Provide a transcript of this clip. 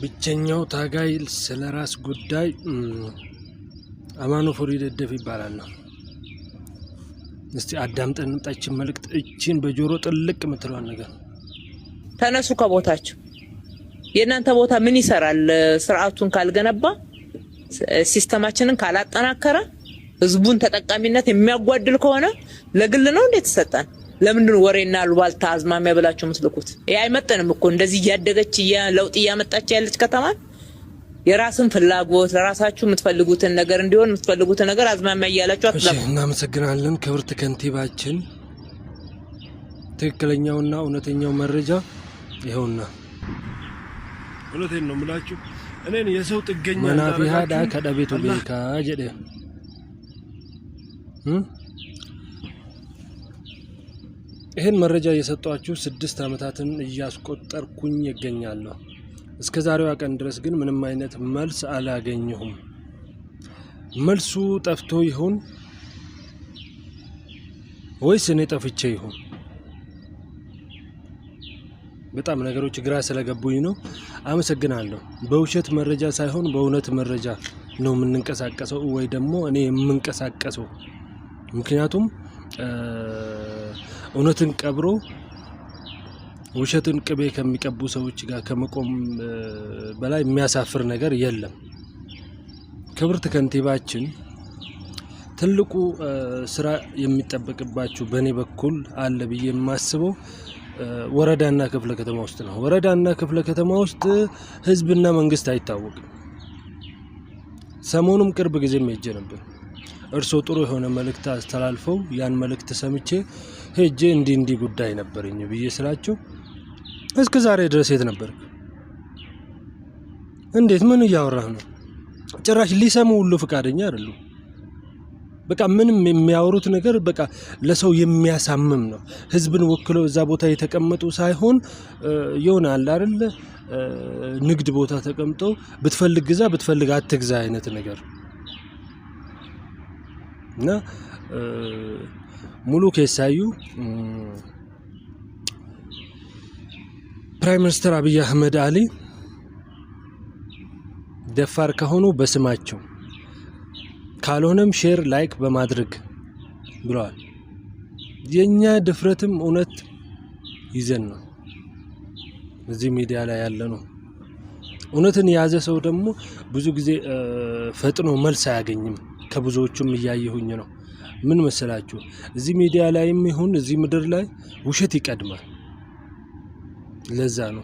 ብቸኛው ታጋይ ስለራስ ጉዳይ አማኑ ፈሪደደፍ ይባላል ነው። እስቲ አዳምጠን እንጣችን መልእክት እቺን በጆሮ ጥልቅ ምትሏን ነገር ተነሱ ከቦታችሁ። የእናንተ ቦታ ምን ይሰራል? ስርዓቱን ካልገነባ ሲስተማችንን ካላጠናከረ ህዝቡን ተጠቃሚነት የሚያጓድል ከሆነ ለግል ነው እንዴት ተሰጣን? ለምንድን ወሬና አሉባልታ አዝማሚያ ብላችሁ መስልኩት? ይሄ አይመጣንም እኮ እንደዚህ እያደገች ለውጥ እያመጣች ያለች ከተማ የራስን ፍላጎት ለራሳችሁ የምትፈልጉትን ነገር እንዲሆን የምትፈልጉትን ነገር አዝማሚያ እያላችሁ አትላቁ። እናመሰግናለን ክብርት ከንቲባችን። ትክክለኛውና እውነተኛው መረጃ ይሄውና እውነቴን ነው የምላችሁ። እኔን የሰው ጥገኛ መናፊሃዳ ከዳቤቱ ቤካ ጀደ ይሄን መረጃ እየሰጧችሁ 6 አመታትን እያስቆጠርኩኝ ይገኛለሁ። እስከ ዛሬዋ ቀን ድረስ ግን ምንም አይነት መልስ አላገኘሁም። መልሱ ጠፍቶ ይሁን ወይስ እኔ ጠፍቼ ይሁን? በጣም ነገሮች ግራ ስለገቡኝ ነው። አመሰግናለሁ። በውሸት መረጃ ሳይሆን በእውነት መረጃ ነው የምንንቀሳቀሰው ወይ ደግሞ እኔ የምንቀሳቀሰው። ምክንያቱም እውነትን ቀብሮ ውሸትን ቅቤ ከሚቀቡ ሰዎች ጋር ከመቆም በላይ የሚያሳፍር ነገር የለም። ክብርት ከንቲባችን ትልቁ ስራ የሚጠበቅባችሁ በኔ በኩል አለ ብዬ የማስበው ወረዳና ክፍለ ከተማ ውስጥ ነው። ወረዳና ክፍለ ከተማ ውስጥ ህዝብና መንግስት አይታወቅም። ሰሞኑም ቅርብ ጊዜም ሄጄ ነበር። እርሶ ጥሩ የሆነ መልእክት አስተላልፈው ያን መልእክት ሰምቼ ሄጄ እንዲ ጉዳይ ነበርኝ ብዬ ስላቸው እስከ ዛሬ ድረስ የት ነበር? እንዴት ምን እያወራህ ነው? ጭራሽ ሊሰሙ ሁሉ ፍቃደኛ አይደሉም። በቃ ምንም የሚያወሩት ነገር በቃ ለሰው የሚያሳምም ነው። ህዝብን ወክለው እዛ ቦታ የተቀመጡ ሳይሆን ይሆናል አይደል? ንግድ ቦታ ተቀምጠው ብትፈልግ ግዛ ብትፈልግ አትግዛ አይነት ነገር እና ሙሉ ከሳዩ ፕራይም ሚኒስተር አብይ አህመድ አሊ ደፋር ከሆኑ በስማቸው ካልሆነም ሼር ላይክ በማድረግ ብለዋል። የኛ ድፍረትም እውነት ይዘን ነው እዚህ ሚዲያ ላይ ያለ ነው። እውነትን የያዘ ሰው ደግሞ ብዙ ጊዜ ፈጥኖ መልስ አያገኝም። ከብዙዎቹም እያየሁኝ ነው። ምን መሰላችሁ? እዚህ ሚዲያ ላይም ይሁን እዚህ ምድር ላይ ውሸት ይቀድማል። ለዛ ነው